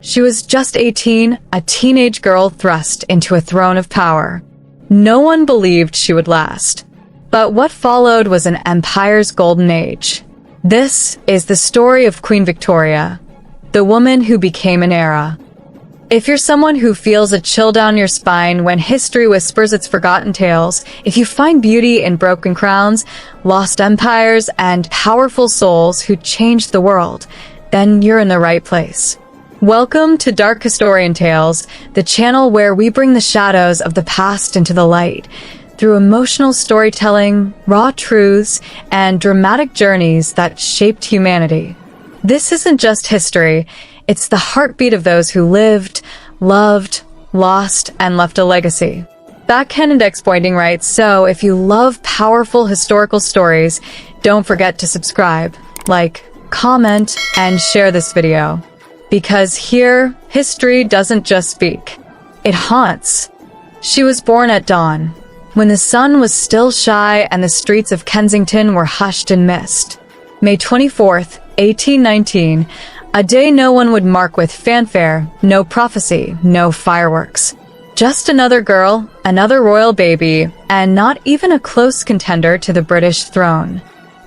She was just 18, a teenage girl thrust into a throne of power. No one believed she would last. But what followed was an empire's golden age. This is the story of Queen Victoria, the woman who became an era. If you're someone who feels a chill down your spine when history whispers its forgotten tales, if you find beauty in broken crowns, lost empires, and powerful souls who changed the world, then you're in the right place. Welcome to Dark Historian Tales, the channel where we bring the shadows of the past into the light, through emotional storytelling, raw truths, and dramatic journeys that shaped humanity. This isn't just history, it's the heartbeat of those who lived, loved, lost, and left a legacy. Backhand Pointing writes, so if you love powerful historical stories, don't forget to subscribe, like, comment, and share this video. Because here, history doesn't just speak, it haunts. She was born at dawn, when the sun was still shy and the streets of Kensington were hushed in mist. May 24th, 1819, a day no one would mark with fanfare, no prophecy, no fireworks. Just another girl, another royal baby, and not even a close contender to the British throne.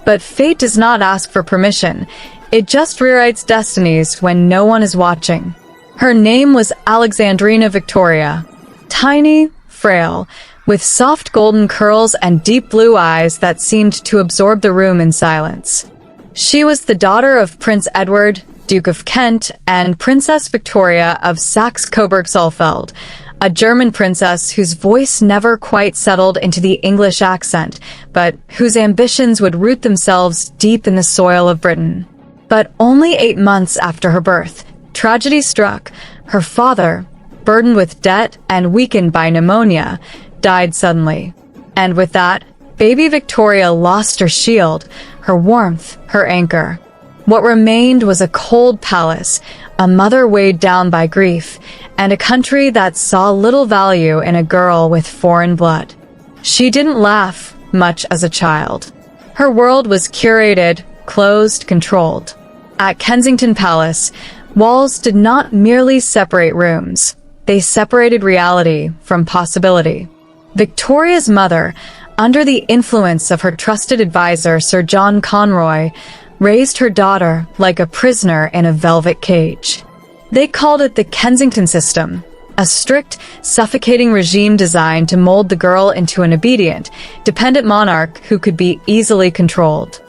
But fate does not ask for permission. It just rewrites destinies when no one is watching. Her name was Alexandrina Victoria. Tiny, frail, with soft golden curls and deep blue eyes that seemed to absorb the room in silence. She was the daughter of Prince Edward, Duke of Kent, and Princess Victoria of Saxe-Coburg-Saalfeld, a German princess whose voice never quite settled into the English accent, but whose ambitions would root themselves deep in the soil of Britain. But only 8 months after her birth, tragedy struck. Her father, burdened with debt and weakened by pneumonia, died suddenly. And with that, baby Victoria lost her shield, her warmth, her anchor. What remained was a cold palace, a mother weighed down by grief, and a country that saw little value in a girl with foreign blood. She didn't laugh much as a child. Her world was curated, closed, controlled. At Kensington Palace, walls did not merely separate rooms. They separated reality from possibility. Victoria's mother, under the influence of her trusted advisor Sir John Conroy, raised her daughter like a prisoner in a velvet cage. They called it the Kensington system, a strict, suffocating regime designed to mold the girl into an obedient, dependent monarch who could be easily controlled.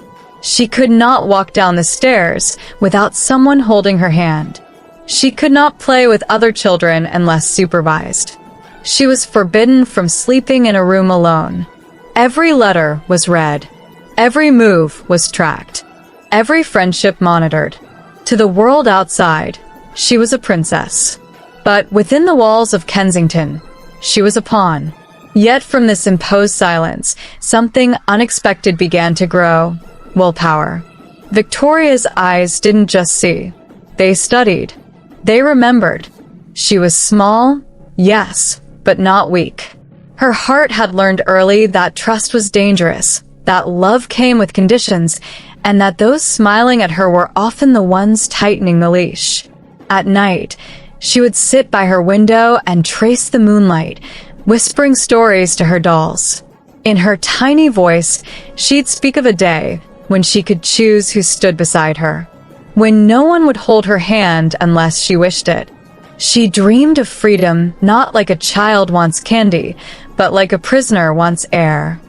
She could not walk down the stairs without someone holding her hand. She could not play with other children unless supervised. She was forbidden from sleeping in a room alone. Every letter was read. Every move was tracked. Every friendship monitored. To the world outside, she was a princess. But within the walls of Kensington, she was a pawn. Yet from this imposed silence, something unexpected began to grow. Willpower. Victoria's eyes didn't just see. They studied. They remembered. She was small, yes, but not weak. Her heart had learned early that trust was dangerous, that love came with conditions, and that those smiling at her were often the ones tightening the leash. At night, she would sit by her window and trace the moonlight, whispering stories to her dolls. In her tiny voice, she'd speak of a day when she could choose who stood beside her, when no one would hold her hand unless she wished it. She dreamed of freedom not like a child wants candy, but like a prisoner wants air.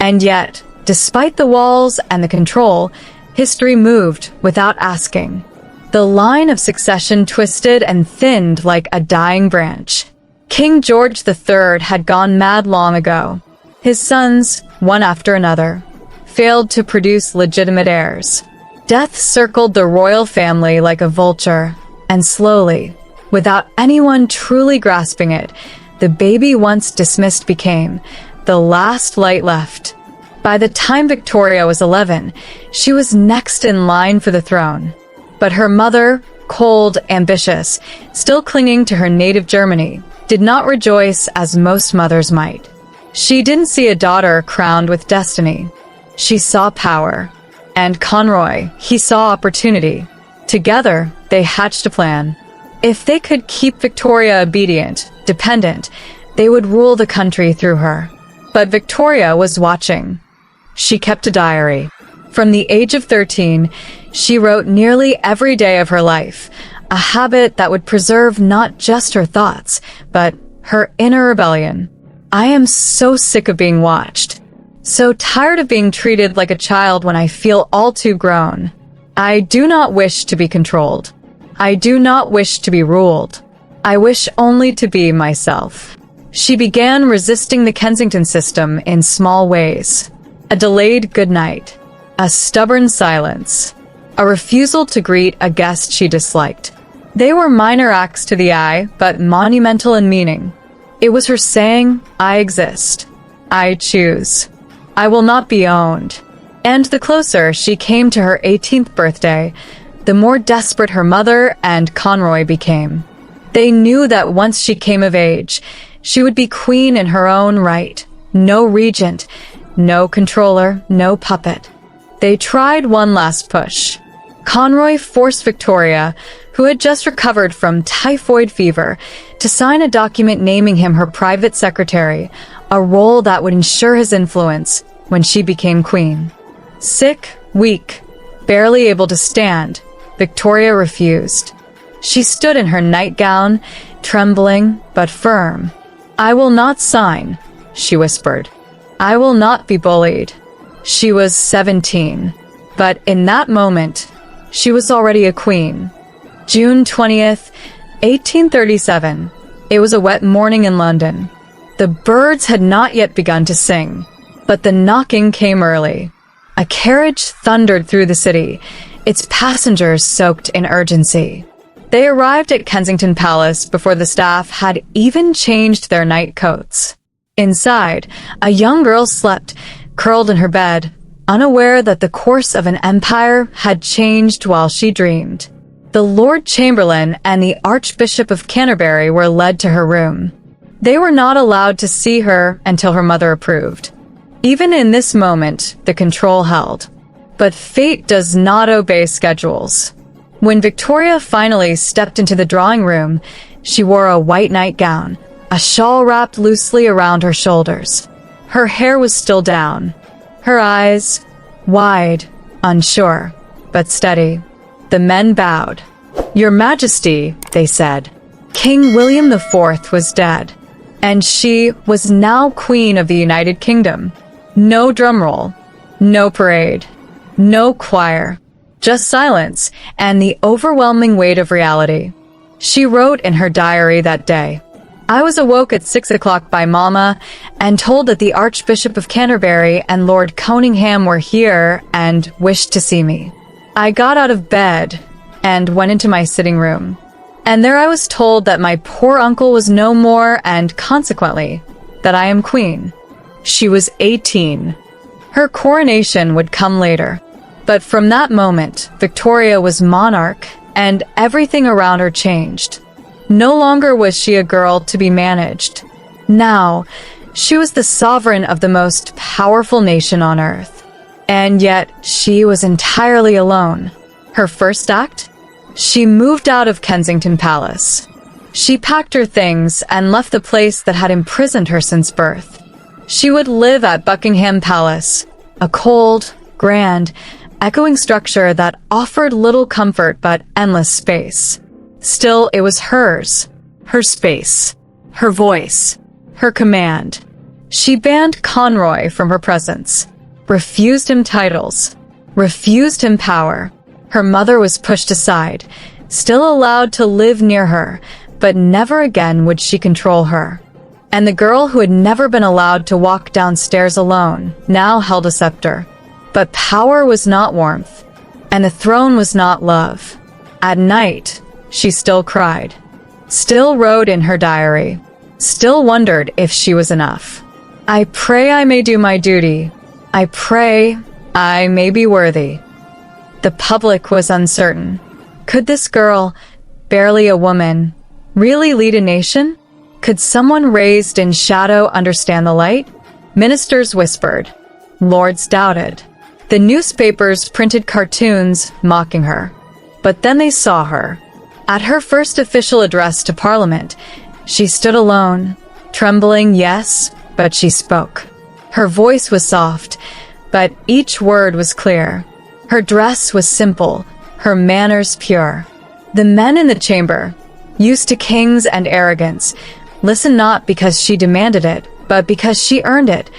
And yet, despite the walls and the control, history moved without asking. The line of succession twisted and thinned like a dying branch. King George III had gone mad long ago. His sons, one after another, failed to produce legitimate heirs. Death circled the royal family like a vulture, and slowly, without anyone truly grasping it, the baby once dismissed became the last light left. By the time Victoria was 11, she was next in line for the throne. But her mother, cold, ambitious, still clinging to her native Germany, did not rejoice as most mothers might. She didn't see a daughter crowned with destiny. She saw power. And Conroy, he saw opportunity. Together, they hatched a plan. If they could keep Victoria obedient, dependent, they would rule the country through her. But Victoria was watching. She kept a diary. From the age of 13, she wrote nearly every day of her life, a habit that would preserve not just her thoughts, but her inner rebellion. I am so sick of being watched. So tired of being treated like a child when I feel all too grown. I do not wish to be controlled. I do not wish to be ruled. I wish only to be myself. She began resisting the Kensington system in small ways. A delayed goodnight, a stubborn silence, a refusal to greet a guest she disliked. They were minor acts to the eye, but monumental in meaning. It was her saying, I exist. I choose. I will not be owned. And the closer she came to her 18th birthday, the more desperate her mother and Conroy became. They knew that once she came of age, she would be queen in her own right. No regent, no controller, no puppet. They tried one last push. Conroy forced Victoria, who had just recovered from typhoid fever, to sign a document naming him her private secretary, a role that would ensure his influence when she became queen. Sick, weak, barely able to stand, Victoria refused. She stood in her nightgown, trembling but firm. I will not sign, she whispered. I will not be bullied. She was 17, but in that moment, she was already a queen. June 20th, 1837. It was a wet morning in London. The birds had not yet begun to sing, but the knocking came early. A carriage thundered through the city, its passengers soaked in urgency. They arrived at Kensington Palace before the staff had even changed their night coats. Inside, a young girl slept, curled in her bed, unaware that the course of an empire had changed while she dreamed. The Lord Chamberlain and the Archbishop of Canterbury were led to her room. They were not allowed to see her until her mother approved. Even in this moment, the control held. But fate does not obey schedules. When Victoria finally stepped into the drawing room, she wore a white nightgown, a shawl wrapped loosely around her shoulders. Her hair was still down. Her eyes, wide, unsure, but steady. The men bowed. Your Majesty, they said. King William IV was dead, and she was now Queen of the United Kingdom. No drumroll, no parade, no choir, just silence and the overwhelming weight of reality. She wrote in her diary that day, I was awoke at 6 o'clock by Mama and told that the Archbishop of Canterbury and Lord Conyngham were here and wished to see me. I got out of bed and went into my sitting room. And there I was told that my poor uncle was no more and consequently that I am queen. She was 18. Her coronation would come later. But from that moment, Victoria was monarch and everything around her changed. No longer was she a girl to be managed. Now, she was the sovereign of the most powerful nation on earth. And yet, she was entirely alone. Her first act? She moved out of Kensington Palace. She packed her things and left the place that had imprisoned her since birth. She would live at Buckingham Palace, a cold, grand, echoing structure that offered little comfort but endless space. Still, it was hers, her space, her voice, her command. She banned Conroy from her presence, refused him titles, refused him power. Her mother was pushed aside, still allowed to live near her, but never again would she control her. And the girl who had never been allowed to walk downstairs alone now held a scepter. But power was not warmth, and the throne was not love. At night, she still cried, still wrote in her diary, still wondered if she was enough. I pray I may do my duty. I pray I may be worthy. The public was uncertain. Could this girl, barely a woman, really lead a nation? Could someone raised in shadow understand the light? Ministers whispered. Lords doubted. The newspapers printed cartoons mocking her. But then they saw her. At her first official address to Parliament, she stood alone, trembling, yes, but she spoke. Her voice was soft, but each word was clear. Her dress was simple, her manners pure. The men in the chamber, used to kings and arrogance, listened not because she demanded it, but because she earned it.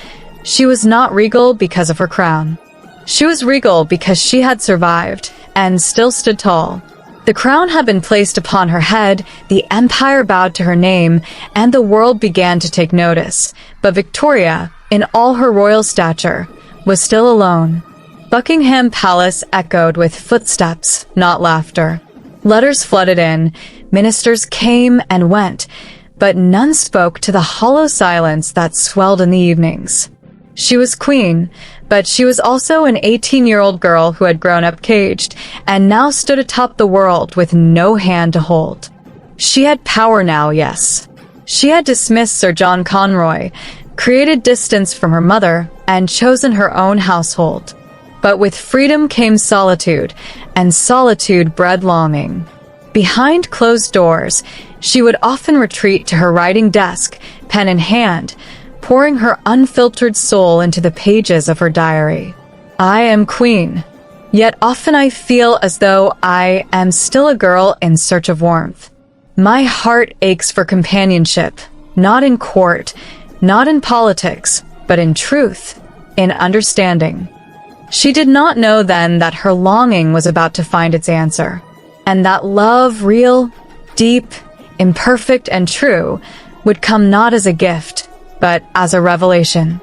She was not regal because of her crown. She was regal because she had survived and still stood tall. The crown had been placed upon her head, the empire bowed to her name, and the world began to take notice. But Victoria, in all her royal stature, was still alone. Buckingham Palace echoed with footsteps, not laughter. Letters flooded in, ministers came and went, but none spoke to the hollow silence that swelled in the evenings. She was queen, but she was also an 18-year-old girl who had grown up caged and now stood atop the world with no hand to hold. She had power now, yes. She had dismissed Sir John Conroy, created distance from her mother, and chosen her own household. But with freedom came solitude, and solitude bred longing. Behind closed doors, she would often retreat to her writing desk, pen in hand, pouring her unfiltered soul into the pages of her diary. I am queen, yet often I feel as though I am still a girl in search of warmth. My heart aches for companionship, not in court, not in politics, but in truth, in understanding. She did not know then that her longing was about to find its answer, and that love, real, deep, imperfect, and true, would come not as a gift, but as a revelation.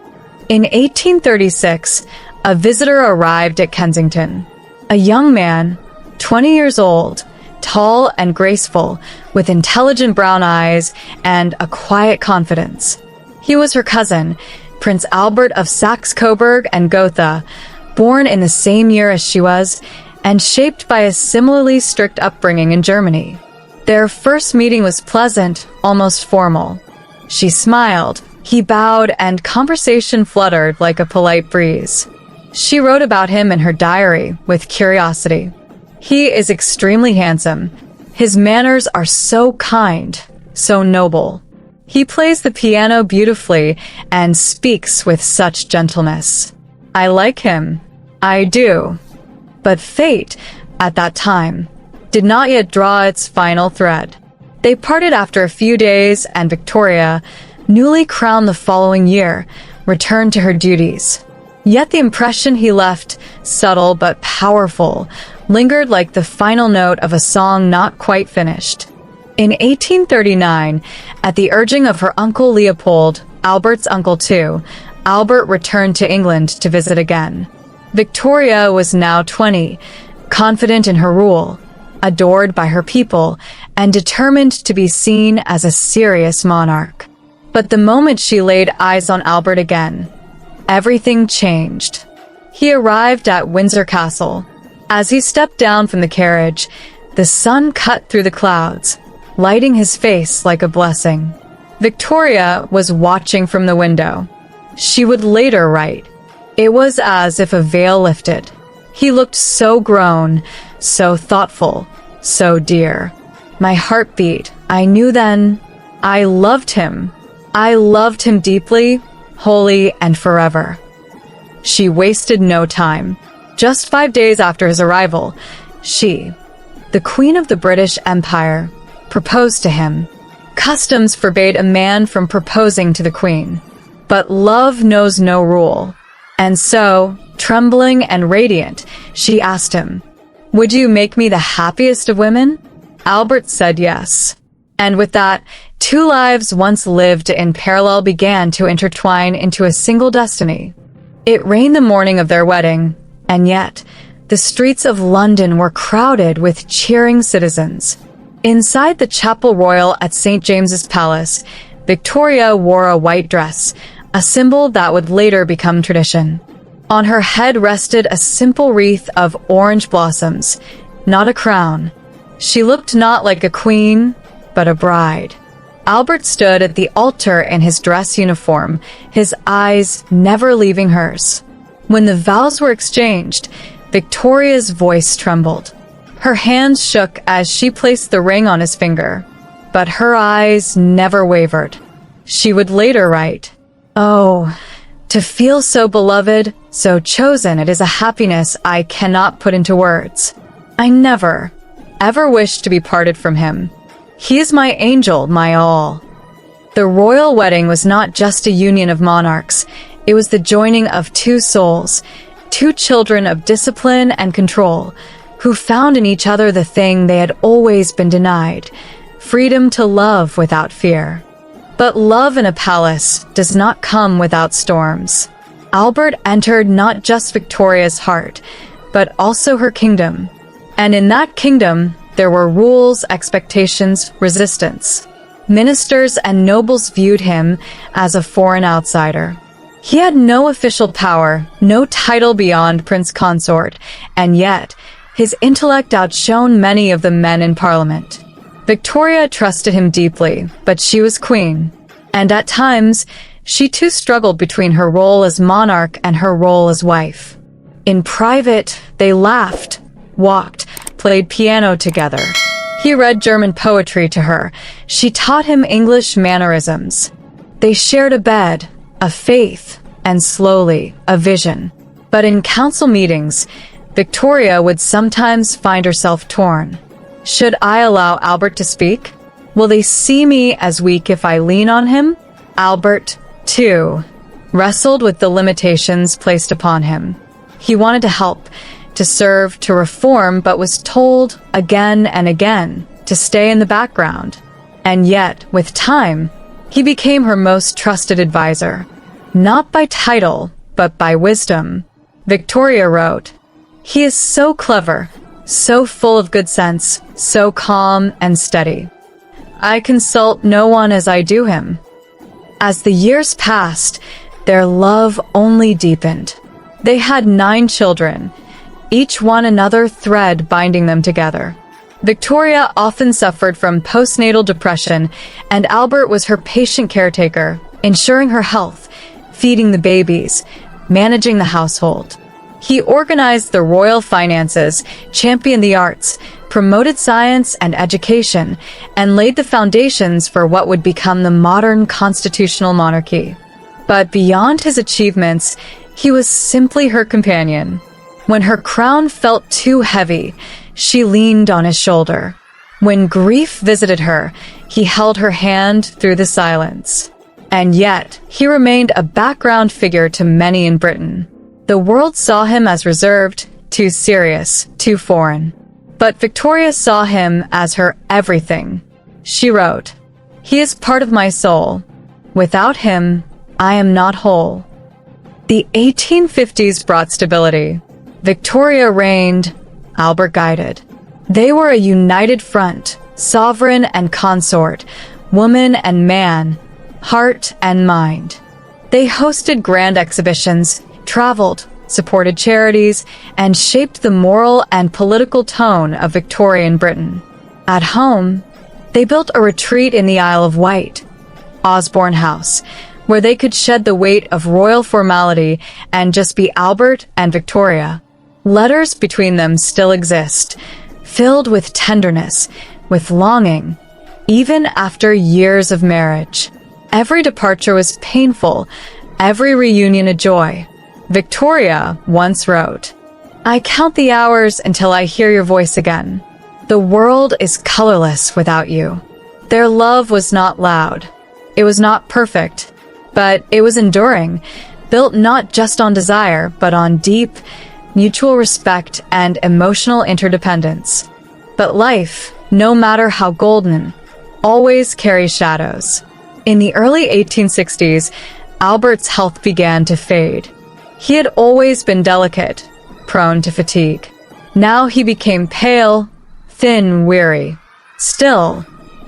In 1836, a visitor arrived at Kensington. A young man, 20 years old, tall and graceful, with intelligent brown eyes and a quiet confidence. He was her cousin, Prince Albert of Saxe-Coburg and Gotha, born in the same year as she was, and shaped by a similarly strict upbringing in Germany. Their first meeting was pleasant, almost formal. She smiled, he bowed, and conversation fluttered like a polite breeze. She wrote about him in her diary with curiosity. He is extremely handsome. His manners are so kind, so noble. He plays the piano beautifully and speaks with such gentleness. I like him. I do. But fate, at that time, did not yet draw its final thread. They parted after a few days, and Victoria, newly crowned the following year, returned to her duties. Yet the impression he left, subtle but powerful, lingered like the final note of a song not quite finished. In 1839, at the urging of her uncle Leopold, Albert's uncle too, Albert returned to England to visit again. Victoria was now 20, confident in her rule, adored by her people, and determined to be seen as a serious monarch. But the moment she laid eyes on Albert again, everything changed. He arrived at Windsor Castle. As he stepped down from the carriage, the sun cut through the clouds, lighting his face like a blessing. Victoria was watching from the window. She would later write, "It was as if a veil lifted. He looked so grown, so thoughtful, so dear. My heart beat. I knew then I loved him. I loved him deeply, wholly, and forever." She wasted no time. Just 5 days after his arrival, she, the Queen of the British Empire, proposed to him. Customs forbade a man from proposing to the Queen. But love knows no rule. And so, trembling and radiant, she asked him, "Would you make me the happiest of women?" Albert said yes. And with that, two lives once lived in parallel began to intertwine into a single destiny. It rained the morning of their wedding, and yet, the streets of London were crowded with cheering citizens. Inside the Chapel Royal at St. James's Palace, Victoria wore a white dress, a symbol that would later become tradition. On her head rested a simple wreath of orange blossoms, not a crown. She looked not like a queen, but a bride. Albert stood at the altar in his dress uniform, his eyes never leaving hers. When the vows were exchanged, Victoria's voice trembled. Her hands shook as she placed the ring on his finger, but her eyes never wavered. She would later write, "Oh, to feel so beloved, so chosen, it is a happiness I cannot put into words. I never, ever wish to be parted from him. He is my angel, my all." The royal wedding was not just a union of monarchs. It was the joining of two souls, two children of discipline and control, who found in each other the thing they had always been denied: freedom to love without fear. But love in a palace does not come without storms. Albert entered not just Victoria's heart, but also her kingdom. And in that kingdom, there were rules, expectations, resistance. Ministers and nobles viewed him as a foreign outsider. He had no official power, no title beyond prince consort, and yet his intellect outshone many of the men in parliament. Victoria trusted him deeply, but she was queen, and at times, she too struggled between her role as monarch and her role as wife. In private, they laughed, walked, played piano together. He read German poetry to her. She taught him English mannerisms. They shared a bed, a faith, and slowly, a vision. But in council meetings, Victoria would sometimes find herself torn. Should I allow Albert to speak? Will they see me as weak if I lean on him? Albert, too, wrestled with the limitations placed upon him. He wanted to help, to serve, to reform, but was told again and again to stay in the background. And yet, with time, he became her most trusted advisor. Not by title, but by wisdom. Victoria wrote, "He is so clever, so full of good sense, so calm and steady. I consult no one as I do him." As the years passed, their love only deepened. They had 9 children, each one another thread binding them together. Victoria often suffered from postnatal depression, and Albert was her patient caretaker, ensuring her health, feeding the babies, managing the household. He organized the royal finances, championed the arts, promoted science and education, and laid the foundations for what would become the modern constitutional monarchy. But beyond his achievements, he was simply her companion. When her crown felt too heavy, she leaned on his shoulder. When grief visited her, he held her hand through the silence. And yet, he remained a background figure to many in Britain. The world saw him as reserved, too serious, too foreign. But Victoria saw him as her everything. She wrote, "He is part of my soul. Without him, I am not whole." The 1850s brought stability. Victoria reigned, Albert guided. They were a united front, sovereign and consort, woman and man, heart and mind. They hosted grand exhibitions, traveled, supported charities, and shaped the moral and political tone of Victorian Britain. At home, they built a retreat in the Isle of Wight, Osborne House, where they could shed the weight of royal formality and just be Albert and Victoria. Letters between them still exist, filled with tenderness, with longing, even after years of marriage. Every departure was painful, every reunion a joy. Victoria once wrote, "I count the hours until I hear your voice again. The world is colorless without you." Their love was not loud. It was not perfect, but it was enduring, built not just on desire, but on deep, mutual respect and emotional interdependence. But life, no matter how golden, always carries shadows. In the early 1860s, Albert's health began to fade. He had always been delicate, prone to fatigue. Now he became pale, thin, weary. Still,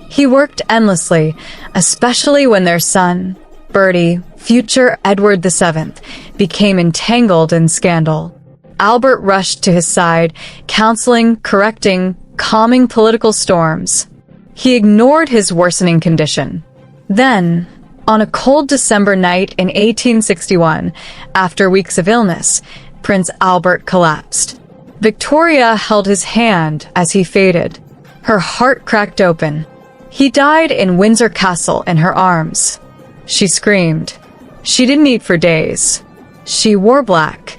he worked endlessly, especially when their son, Bertie, future Edward VII, became entangled in scandal. Albert rushed to his side, counseling, correcting, calming political storms. He ignored his worsening condition. Then, on a cold December night in 1861, after weeks of illness, Prince Albert collapsed. Victoria held his hand as he faded. Her heart cracked open. He died in Windsor Castle in her arms. She screamed. She didn't eat for days. She wore black,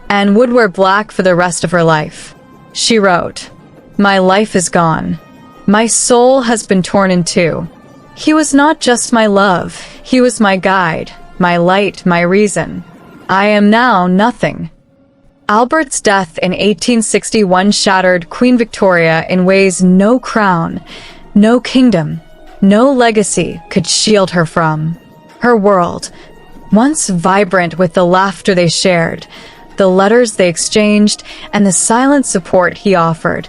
and would wear black for the rest of her life. She wrote, "My life is gone. My soul has been torn in two. He was not just my love. He was my guide, my light, my reason. I am now nothing." Albert's death in 1861 shattered Queen Victoria in ways no crown, no kingdom, no legacy could shield her from. Her world, once vibrant with the laughter they shared, the letters they exchanged, and the silent support he offered,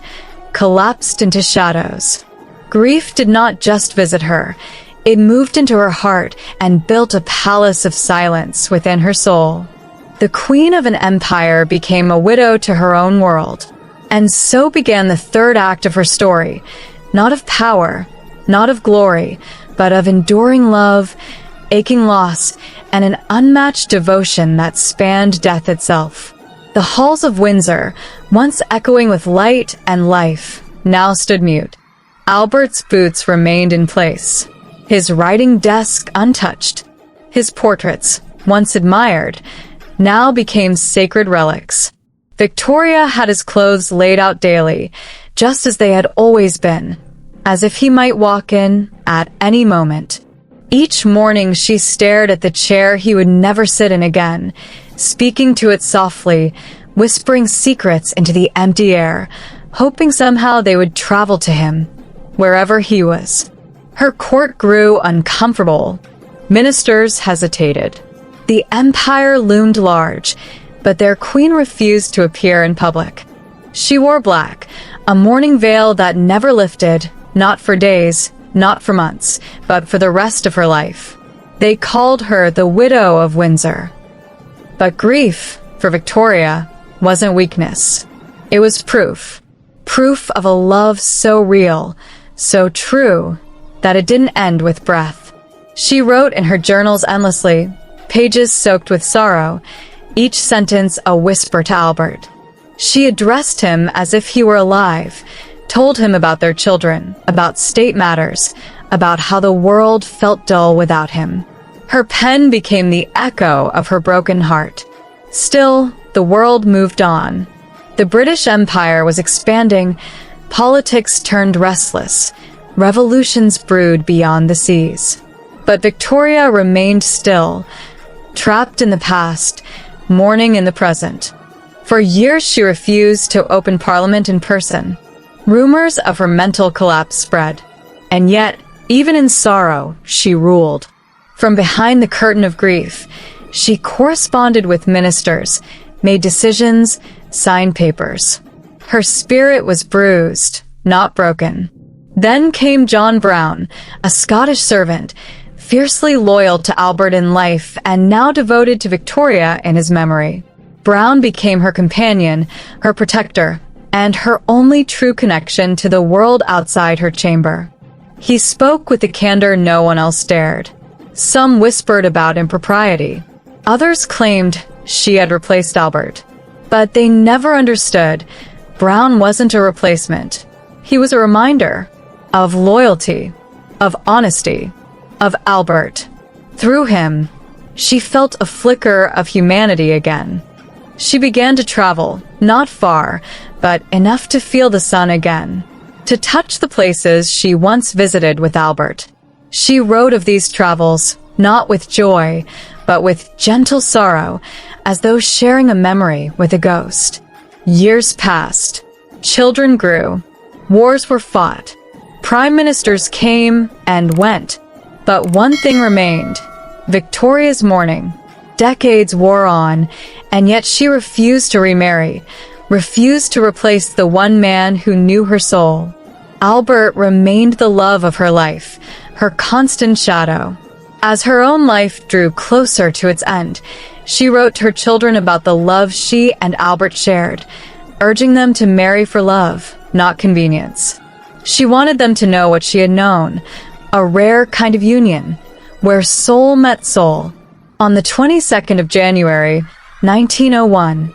collapsed into shadows. Grief did not just visit her. It moved into her heart and built a palace of silence within her soul. The queen of an empire became a widow to her own world. And so began the third act of her story, not of power, not of glory, but of enduring love, aching loss, and an unmatched devotion that spanned death itself. The halls of Windsor, once echoing with light and life, now stood mute. Albert's boots remained in place, his writing desk untouched. His portraits, once admired, now became sacred relics. Victoria had his clothes laid out daily, just as they had always been, as if he might walk in at any moment. Each morning she stared at the chair he would never sit in again, speaking to it softly, whispering secrets into the empty air, hoping somehow they would travel to him, wherever he was. Her court grew uncomfortable. Ministers hesitated. The empire loomed large, but their queen refused to appear in public. She wore black, a mourning veil that never lifted, not for days, not for months, but for the rest of her life. They called her the Widow of Windsor. But grief, for Victoria, wasn't weakness. It was proof. Proof of a love so real, so true, that it didn't end with breath. She wrote in her journals endlessly, pages soaked with sorrow, each sentence a whisper to Albert. She addressed him as if he were alive, told him about their children, about state matters, about how the world felt dull without him. Her pen became the echo of her broken heart. Still, the world moved on. The British Empire was expanding, politics turned restless, revolutions brewed beyond the seas. But Victoria remained still, trapped in the past, mourning in the present. For years she refused to open Parliament in person. Rumors of her mental collapse spread. And yet, even in sorrow, she ruled. From behind the curtain of grief, she corresponded with ministers, made decisions, signed papers. Her spirit was bruised, not broken. Then came John Brown, a Scottish servant, fiercely loyal to Albert in life and now devoted to Victoria in his memory. Brown became her companion, her protector, and her only true connection to the world outside her chamber. He spoke with the candor no one else dared. Some whispered about impropriety. Others claimed she had replaced Albert. But they never understood. Brown wasn't a replacement. He was a reminder of loyalty, of honesty, of Albert. Through him, she felt a flicker of humanity again. She began to travel, not far, but enough to feel the sun again, to touch the places she once visited with Albert. She wrote of these travels, not with joy, but with gentle sorrow, as though sharing a memory with a ghost. Years passed. Children grew. Wars were fought. Prime ministers came and went. But one thing remained, Victoria's mourning. Decades wore on, and yet she refused to remarry, refused to replace the one man who knew her soul. Albert remained the love of her life, her constant shadow. As her own life drew closer to its end, she wrote to her children about the love she and Albert shared, urging them to marry for love, not convenience. She wanted them to know what she had known, a rare kind of union, where soul met soul. On the 22nd of January, 1901,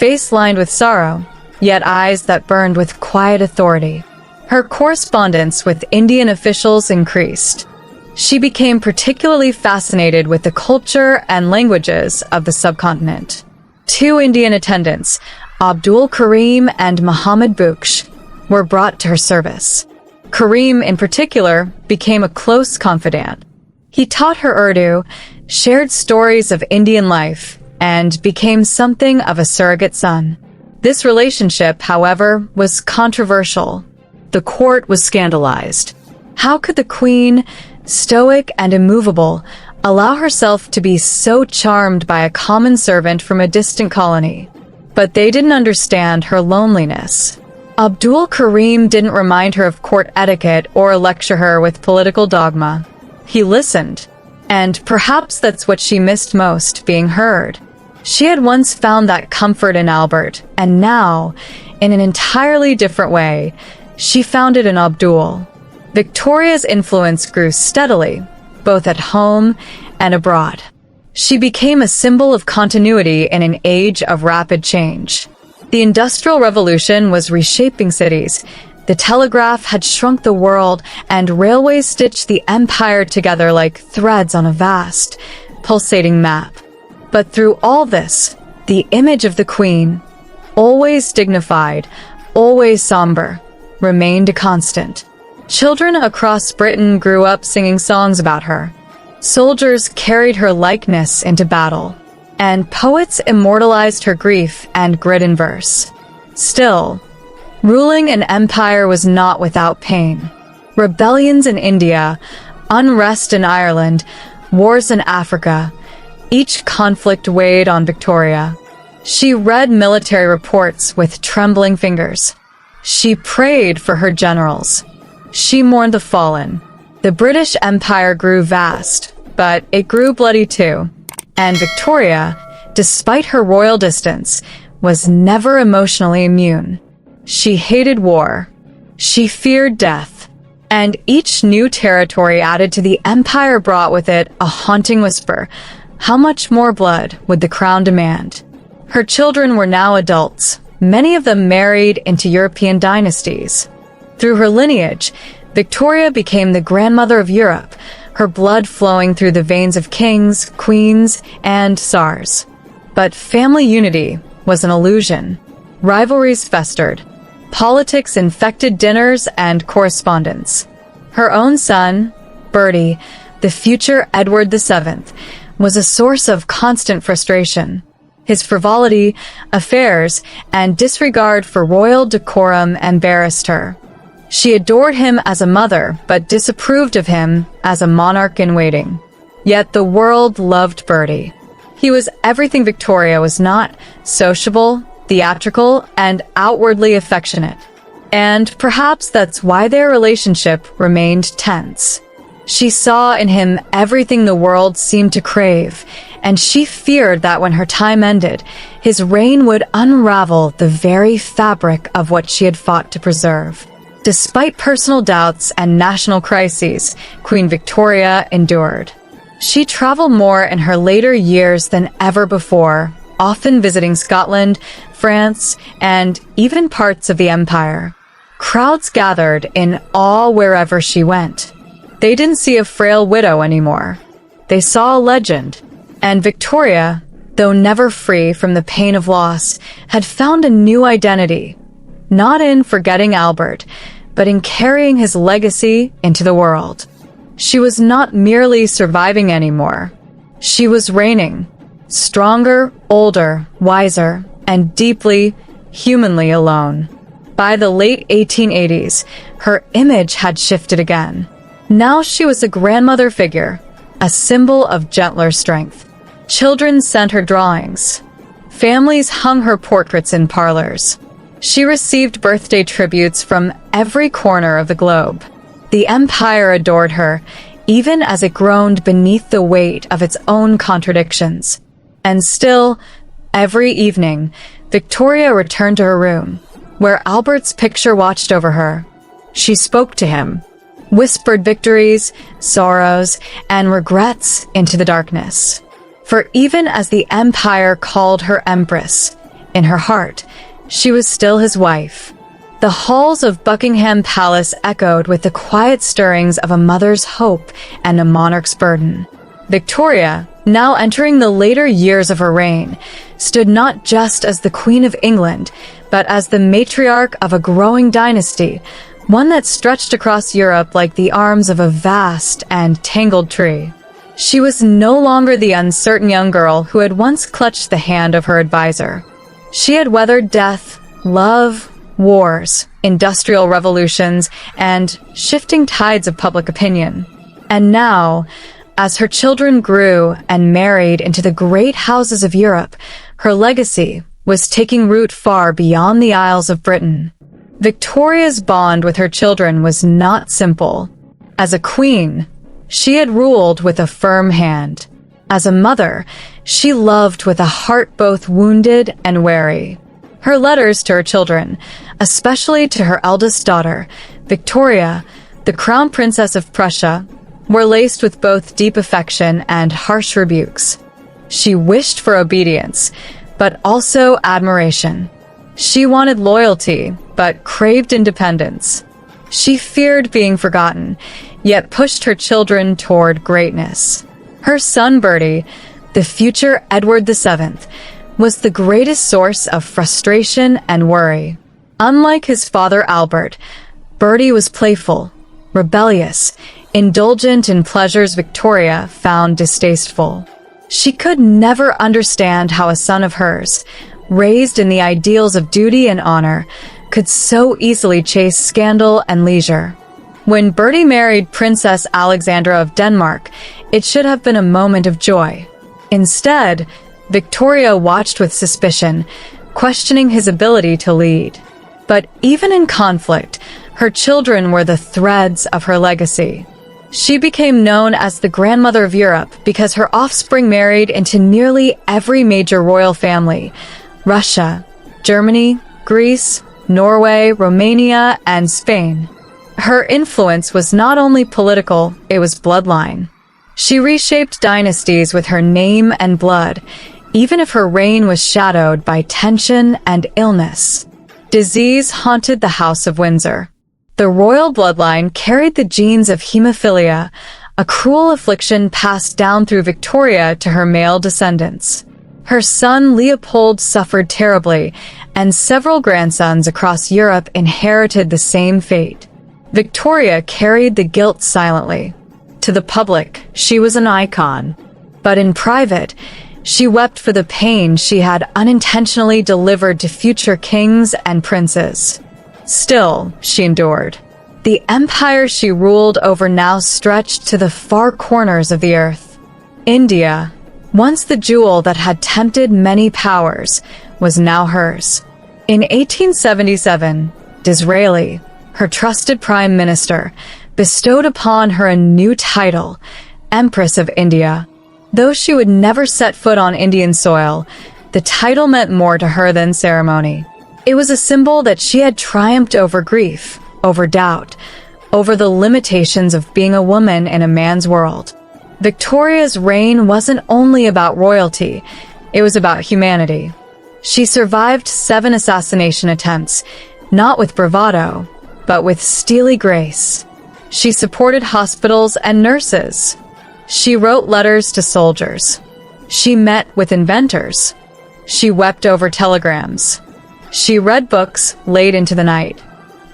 face lined with sorrow, yet eyes that burned with quiet authority. Her correspondence with Indian officials increased. She became particularly fascinated with the culture and languages of the subcontinent. Two Indian attendants, Abdul Karim and Muhammad Buksh, were brought to her service. Karim, in particular, became a close confidant. He taught her Urdu, shared stories of Indian life, and became something of a surrogate son. This relationship, however, was controversial. The court was scandalized. How could the queen, stoic and immovable, allow herself to be so charmed by a common servant from a distant colony? But they didn't understand her loneliness. Abdul Karim didn't remind her of court etiquette or lecture her with political dogma. He listened, and perhaps that's what she missed most, being heard. She had once found that comfort in Albert, and now, in an entirely different way, she found it in Abdul. Victoria's influence grew steadily, both at home and abroad. She became a symbol of continuity in an age of rapid change. The Industrial Revolution was reshaping cities. The telegraph had shrunk the world, and railways stitched the empire together like threads on a vast, pulsating map. But through all this, the image of the queen, always dignified, always somber, remained a constant. Children across Britain grew up singing songs about her. Soldiers carried her likeness into battle, and poets immortalized her grief and grit in verse. Still, ruling an empire was not without pain. Rebellions in India, unrest in Ireland, wars in Africa, each conflict weighed on Victoria. She read military reports with trembling fingers. She prayed for her generals. She mourned the fallen. The British Empire grew vast, but it grew bloody too. And Victoria, despite her royal distance, was never emotionally immune. She hated war. She feared death. And each new territory added to the empire brought with it a haunting whisper. How much more blood would the crown demand? Her children were now adults, many of them married into European dynasties. Through her lineage, Victoria became the grandmother of Europe, her blood flowing through the veins of kings, queens, and tsars. But family unity was an illusion. Rivalries festered. Politics infected dinners and correspondence. Her own son, Bertie, the future Edward VII, was a source of constant frustration. His frivolity, affairs, and disregard for royal decorum embarrassed her. She adored him as a mother, but disapproved of him as a monarch in waiting. Yet the world loved Bertie. He was everything Victoria was not: sociable, theatrical, and outwardly affectionate. And perhaps that's why their relationship remained tense. She saw in him everything the world seemed to crave, and she feared that when her time ended, his reign would unravel the very fabric of what she had fought to preserve. Despite personal doubts and national crises, Queen Victoria endured. She traveled more in her later years than ever before, often visiting Scotland, France, and even parts of the empire. Crowds gathered in awe wherever she went. They didn't see a frail widow anymore. They saw a legend. And Victoria, though never free from the pain of loss, had found a new identity. Not in forgetting Albert, but in carrying his legacy into the world. She was not merely surviving anymore. She was reigning. Stronger, older, wiser, and deeply, humanly alone. By the late 1880s, her image had shifted again. Now she was a grandmother figure, a symbol of gentler strength. Children sent her drawings. Families hung her portraits in parlors. She received birthday tributes from every corner of the globe. The empire adored her, even as it groaned beneath the weight of its own contradictions. And still, every evening, Victoria returned to her room, where Albert's picture watched over her. She spoke to him, whispered victories, sorrows, and regrets into the darkness. For even as the empire called her empress, in her heart, she was still his wife. The halls of Buckingham Palace echoed with the quiet stirrings of a mother's hope and a monarch's burden. Victoria, now entering the later years of her reign, stood not just as the Queen of England, but as the matriarch of a growing dynasty, one that stretched across Europe like the arms of a vast and tangled tree. She was no longer the uncertain young girl who had once clutched the hand of her advisor. She had weathered death, love, wars, industrial revolutions, and shifting tides of public opinion. And now, as her children grew and married into the great houses of Europe, her legacy was taking root far beyond the Isles of Britain. Victoria's bond with her children was not simple. As a queen, she had ruled with a firm hand. As a mother, she loved with a heart both wounded and wary. Her letters to her children, especially to her eldest daughter, Victoria, the Crown Princess of Prussia, were laced with both deep affection and harsh rebukes. She wished for obedience, but also admiration. She wanted loyalty, but craved independence. She feared being forgotten, yet pushed her children toward greatness. Her son Bertie, the future Edward VII, was the greatest source of frustration and worry. Unlike his father Albert, Bertie was playful, rebellious, indulgent in pleasures Victoria found distasteful. She could never understand how a son of hers, raised in the ideals of duty and honor, could so easily chase scandal and leisure. When Bertie married Princess Alexandra of Denmark, it should have been a moment of joy. Instead, Victoria watched with suspicion, questioning his ability to lead. But even in conflict, her children were the threads of her legacy. She became known as the grandmother of Europe because her offspring married into nearly every major royal family: Russia, Germany, Greece, Norway, Romania, and Spain. Her influence was not only political, it was bloodline. She reshaped dynasties with her name and blood, even if her reign was shadowed by tension and illness. Disease haunted the House of Windsor. The royal bloodline carried the genes of hemophilia, a cruel affliction passed down through Victoria to her male descendants. Her son Leopold suffered terribly, and several grandsons across Europe inherited the same fate. Victoria carried the guilt silently. To the public, she was an icon. But in private, she wept for the pain she had unintentionally delivered to future kings and princes. Still, she endured. The empire she ruled over now stretched to the far corners of the earth. India, once the jewel that had tempted many powers, was now hers. In 1877, Disraeli, her trusted prime minister, bestowed upon her a new title, Empress of India. Though she would never set foot on Indian soil, the title meant more to her than ceremony. It was a symbol that she had triumphed over grief, over doubt, over the limitations of being a woman in a man's world. Victoria's reign wasn't only about royalty, it was about humanity. She survived 7 assassination attempts, not with bravado, but with steely grace. She supported hospitals and nurses. She wrote letters to soldiers. She met with inventors. She wept over telegrams. She read books late into the night.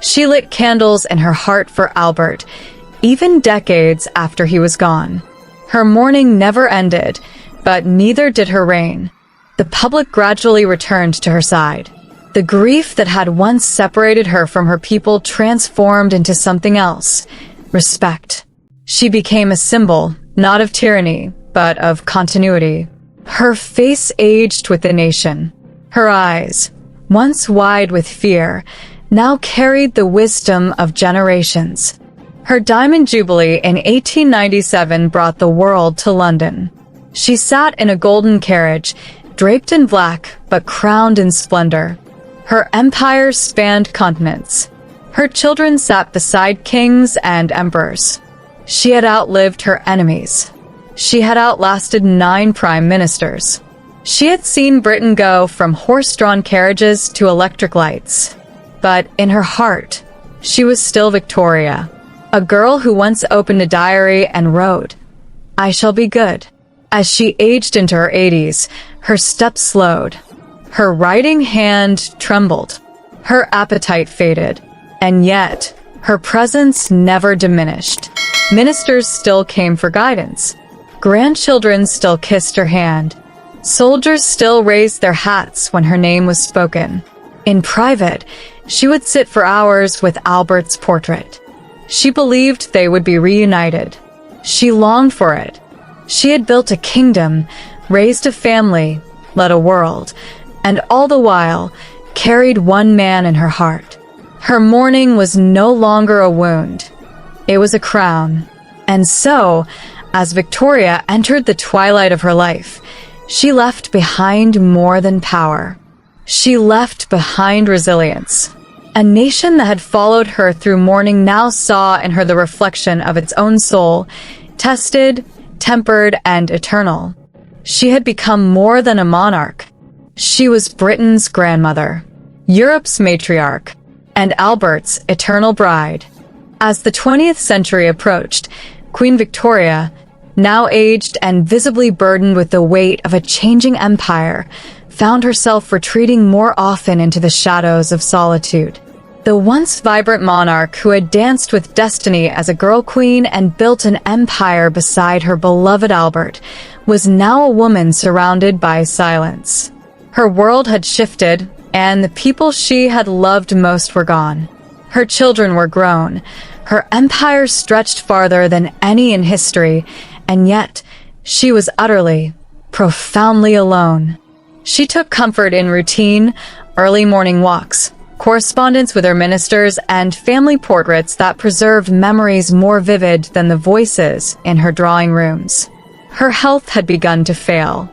She lit candles in her heart for Albert, even decades after he was gone. Her mourning never ended, but neither did her reign. The public gradually returned to her side. The grief that had once separated her from her people transformed into something else: respect. She became a symbol, not of tyranny, but of continuity. Her face aged with the nation. Her eyes, once wide with fear, now carried the wisdom of generations. Her Diamond Jubilee in 1897 brought the world to London. She sat in a golden carriage, draped in black but crowned in splendor. Her empire spanned continents. Her children sat beside kings and emperors. She had outlived her enemies. She had outlasted 9 prime ministers. She had seen Britain go from horse-drawn carriages to electric lights. But in her heart, she was still Victoria, a girl who once opened a diary and wrote, "I shall be good." As she aged into her 80s, her steps slowed. Her writing hand trembled. Her appetite faded. And yet, her presence never diminished. Ministers still came for guidance. Grandchildren still kissed her hand. Soldiers still raised their hats when her name was spoken. In private, she would sit for hours with Albert's portrait. She believed they would be reunited. She longed for it. She had built a kingdom, raised a family, led a world, and all the while carried one man in her heart. Her mourning was no longer a wound. It was a crown. And so, as Victoria entered the twilight of her life, she left behind more than power. She left behind resilience. A nation that had followed her through mourning now saw in her the reflection of its own soul, tested, tempered, and eternal. She had become more than a monarch. She was Britain's grandmother, Europe's matriarch, and Albert's eternal bride. As the 20th century approached, Queen Victoria, now aged and visibly burdened with the weight of a changing empire, found herself retreating more often into the shadows of solitude. The once vibrant monarch who had danced with destiny as a girl queen and built an empire beside her beloved Albert was now a woman surrounded by silence. Her world had shifted, and the people she had loved most were gone. Her children were grown. Her empire stretched farther than any in history, and yet she was utterly, profoundly alone. She took comfort in routine, early morning walks, correspondence with her ministers, and family portraits that preserved memories more vivid than the voices in her drawing rooms. Her health had begun to fail.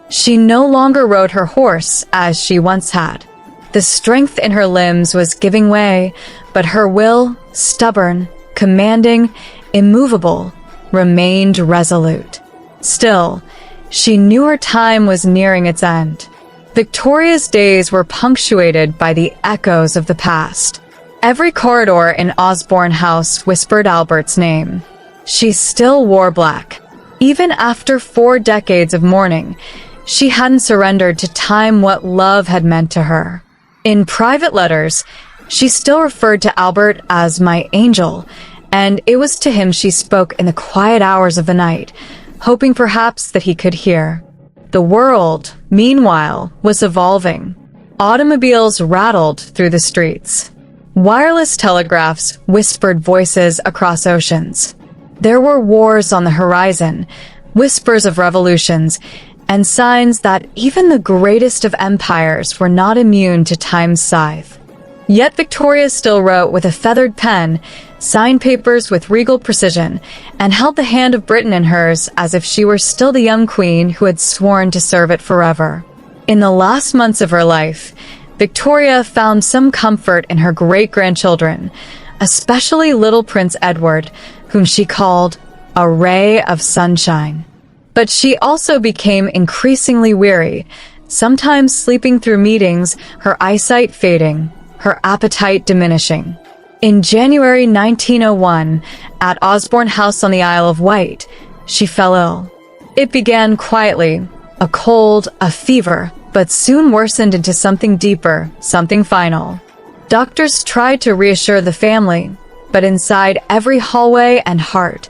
She no longer rode her horse as she once had. The strength in her limbs was giving way, but her will, stubborn, commanding, immovable, remained resolute. Still, she knew her time was nearing its end. Victoria's days were punctuated by the echoes of the past. Every corridor in Osborne House whispered Albert's name. She still wore black. Even after 4 decades of mourning, she hadn't surrendered to time what love had meant to her. In private letters, she still referred to Albert as my angel, and it was to him she spoke in the quiet hours of the night, hoping perhaps that he could hear. The world, meanwhile, was evolving. Automobiles rattled through the streets. Wireless telegraphs whispered voices across oceans. There were wars on the horizon, whispers of revolutions, and signs that even the greatest of empires were not immune to time's scythe. Yet Victoria still wrote with a feathered pen, signed papers with regal precision, and held the hand of Britain in hers as if she were still the young queen who had sworn to serve it forever. In the last months of her life, Victoria found some comfort in her great-grandchildren, especially little Prince Edward, whom she called a ray of sunshine. But she also became increasingly weary, sometimes sleeping through meetings, her eyesight fading, her appetite diminishing. In January 1901, at Osborne House on the Isle of Wight, she fell ill. It began quietly, a cold, a fever, but soon worsened into something deeper, something final. Doctors tried to reassure the family, but inside every hallway and heart,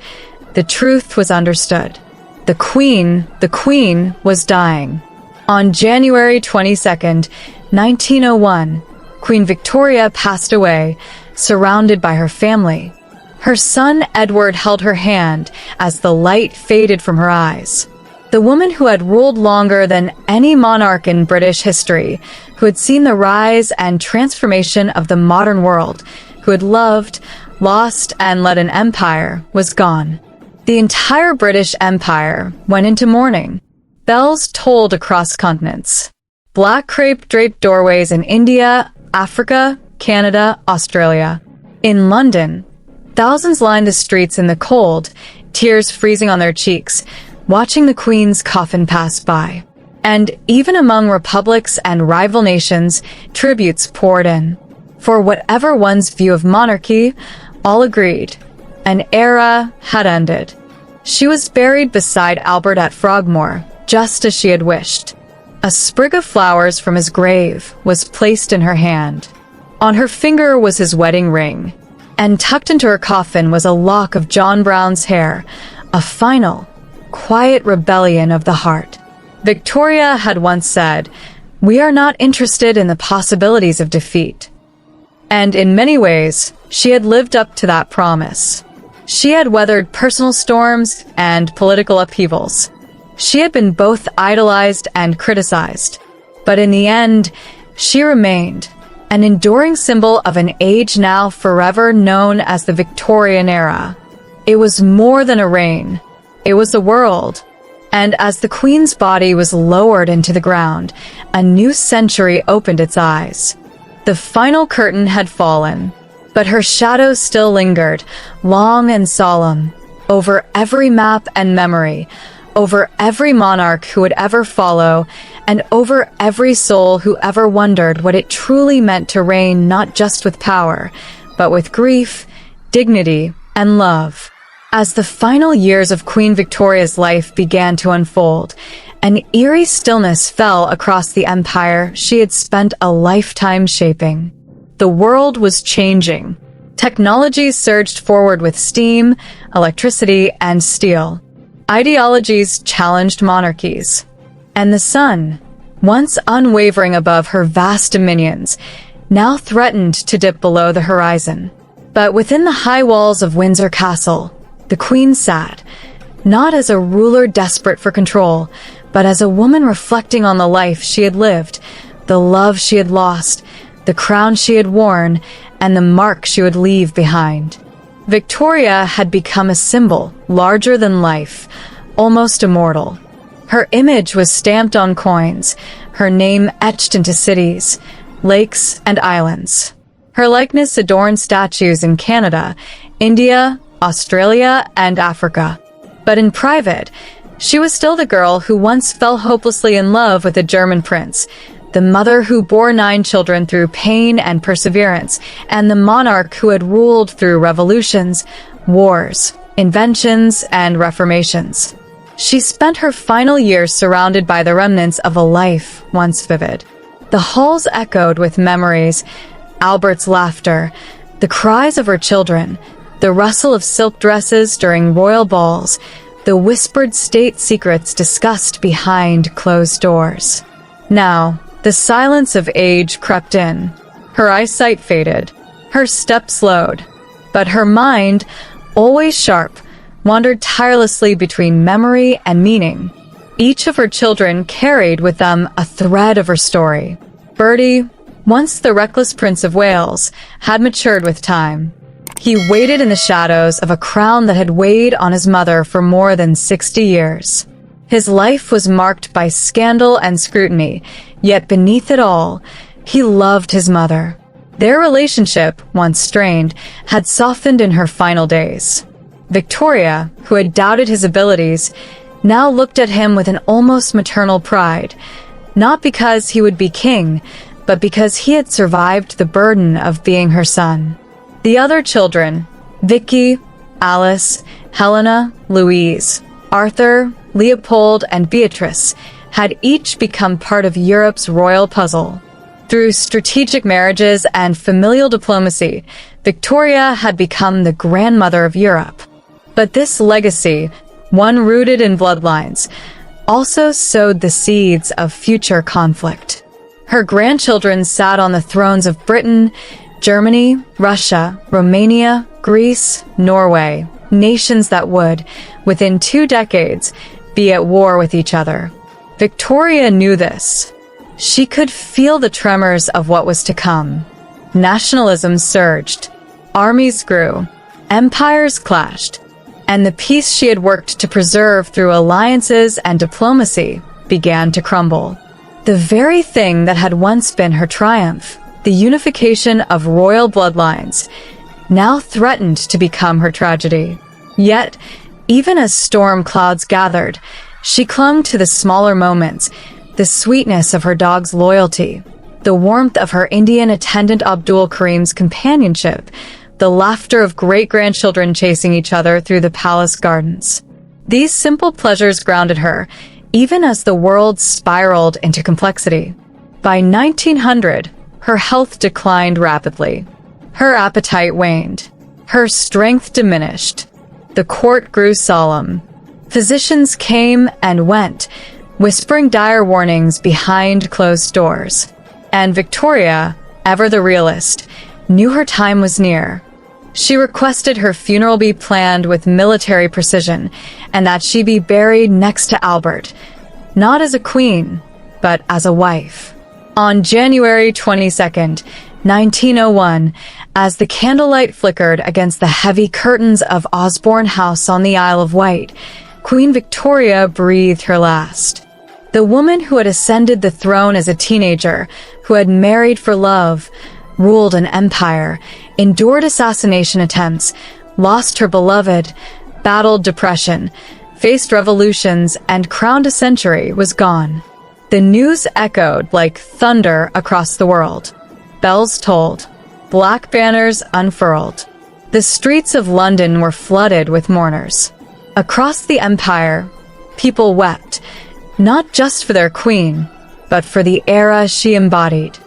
the truth was understood. The Queen was dying. On January 22nd, 1901, Queen Victoria passed away, surrounded by her family. Her son Edward held her hand as the light faded from her eyes. The woman who had ruled longer than any monarch in British history, who had seen the rise and transformation of the modern world, who had loved, lost, and led an empire, was gone. The entire British Empire went into mourning. Bells tolled across continents. Black crepe-draped doorways in India, Africa, Canada, Australia. In London, thousands lined the streets in the cold, tears freezing on their cheeks, watching the Queen's coffin pass by. And even among republics and rival nations, tributes poured in. For whatever one's view of monarchy, all agreed. An era had ended. She was buried beside Albert at Frogmore, just as she had wished. A sprig of flowers from his grave was placed in her hand. On her finger was his wedding ring, and tucked into her coffin was a lock of John Brown's hair, a final, quiet rebellion of the heart. Victoria had once said, "We are not interested in the possibilities of defeat." And in many ways, she had lived up to that promise. She had weathered personal storms and political upheavals. She had been both idolized and criticized. But in the end, she remained an enduring symbol of an age now forever known as the Victorian era. It was more than a reign. It was the world. And as the Queen's body was lowered into the ground, a new century opened its eyes. The final curtain had fallen, but her shadow still lingered, long and solemn, over every map and memory, over every monarch who would ever follow, and over every soul who ever wondered what it truly meant to reign not just with power, but with grief, dignity, and love. As the final years of Queen Victoria's life began to unfold, an eerie stillness fell across the empire she had spent a lifetime shaping. The world was changing. Technology surged forward with steam, electricity, and steel. Ideologies challenged monarchies. And the sun, once unwavering above her vast dominions, now threatened to dip below the horizon. But within the high walls of Windsor Castle, the Queen sat, not as a ruler desperate for control, but as a woman reflecting on the life she had lived, the love she had lost, the crown she had worn, and the mark she would leave behind. Victoria had become a symbol larger than life, almost immortal. Her image was stamped on coins, her name etched into cities, lakes, and islands. Her likeness adorned statues in Canada, India, Australia, and Africa. But in private, she was still the girl who once fell hopelessly in love with a German prince, the mother who bore 9 children through pain and perseverance, and the monarch who had ruled through revolutions, wars, inventions, and reformations. She spent her final years surrounded by the remnants of a life once vivid. The halls echoed with memories, Albert's laughter, the cries of her children, the rustle of silk dresses during royal balls, the whispered state secrets discussed behind closed doors. Now, the silence of age crept in. Her eyesight faded. Her step slowed. But her mind, always sharp, wandered tirelessly between memory and meaning. Each of her children carried with them a thread of her story. Bertie, once the reckless Prince of Wales, had matured with time. He waited in the shadows of a crown that had weighed on his mother for more than 60 years. His life was marked by scandal and scrutiny, yet beneath it all, he loved his mother. Their relationship, once strained, had softened in her final days. Victoria, who had doubted his abilities, now looked at him with an almost maternal pride, not because he would be king, but because he had survived the burden of being her son. The other children, Vicky, Alice, Helena, Louise, Arthur, Leopold, and Beatrice, had each become part of Europe's royal puzzle. Through strategic marriages and familial diplomacy, Victoria had become the grandmother of Europe. But this legacy, one rooted in bloodlines, also sowed the seeds of future conflict. Her grandchildren sat on the thrones of Britain, Germany, Russia, Romania, Greece, Norway, nations that would, within 2 decades, be at war with each other. Victoria knew this. She could feel the tremors of what was to come. Nationalism surged. Armies grew. Empires clashed. And the peace she had worked to preserve through alliances and diplomacy began to crumble. The very thing that had once been her triumph, the unification of royal bloodlines, now threatened to become her tragedy. Yet, even as storm clouds gathered, she clung to the smaller moments, the sweetness of her dog's loyalty, the warmth of her Indian attendant Abdul Karim's companionship, the laughter of great-grandchildren chasing each other through the palace gardens. These simple pleasures grounded her, even as the world spiraled into complexity. By 1900, her health declined rapidly. Her appetite waned. Her strength diminished. The court grew solemn. Physicians came and went, whispering dire warnings behind closed doors. And Victoria, ever the realist, knew her time was near. She requested her funeral be planned with military precision, and that she be buried next to Albert, not as a queen, but as a wife. On January 22nd, 1901, as the candlelight flickered against the heavy curtains of Osborne House on the Isle of Wight, Queen Victoria breathed her last. The woman who had ascended the throne as a teenager, who had married for love, ruled an empire, endured assassination attempts, lost her beloved, battled depression, faced revolutions, and crowned a century, was gone. The news echoed like thunder across the world. Bells tolled. Black banners unfurled. The streets of London were flooded with mourners. Across the empire, people wept, not just for their queen, but for the era she embodied.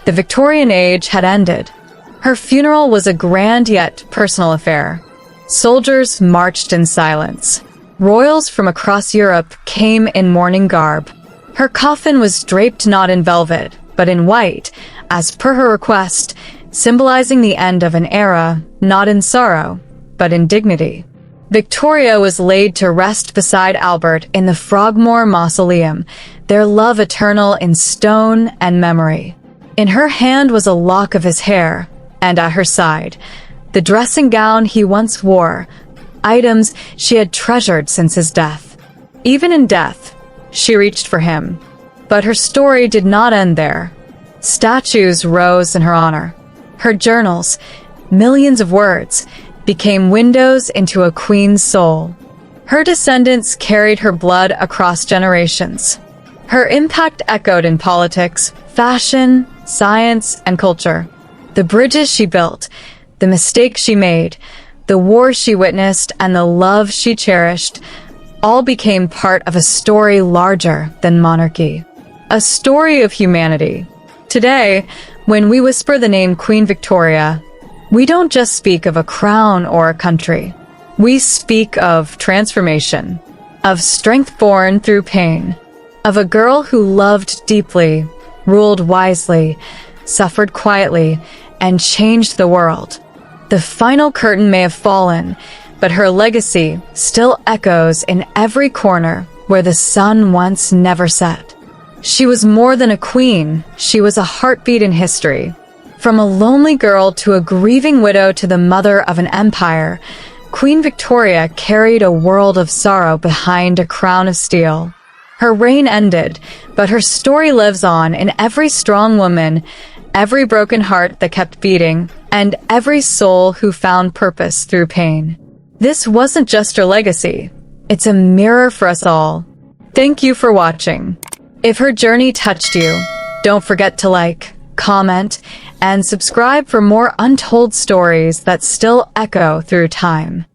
The Victorian age had ended. Her funeral was a grand yet personal affair. Soldiers marched in silence. Royals from across Europe came in mourning garb. Her coffin was draped not in velvet, but in white, as per her request, symbolizing the end of an era, not in sorrow, but in dignity. Victoria was laid to rest beside Albert in the Frogmore Mausoleum, their love eternal in stone and memory. In her hand was a lock of his hair, and at her side, the dressing gown he once wore, items she had treasured since his death. Even in death, she reached for him. But her story did not end there. Statues rose in her honor. Her journals, millions of words, became windows into a queen's soul. Her descendants carried her blood across generations. Her impact echoed in politics, fashion, science, and culture. The bridges she built, the mistakes she made, the wars she witnessed, and the love she cherished, all became part of a story larger than monarchy. A story of humanity. Today, when we whisper the name Queen Victoria, we don't just speak of a crown or a country. We speak of transformation, of strength born through pain, of a girl who loved deeply, ruled wisely, suffered quietly, and changed the world. The final curtain may have fallen, but her legacy still echoes in every corner where the sun once never set. She was more than a queen, she was a heartbeat in history. From a lonely girl to a grieving widow to the mother of an empire, Queen Victoria carried a world of sorrow behind a crown of steel. Her reign ended, but her story lives on in every strong woman, every broken heart that kept beating, and every soul who found purpose through pain. This wasn't just her legacy. It's a mirror for us all. Thank you for watching. If her journey touched you, don't forget to like, comment, and subscribe for more untold stories that still echo through time.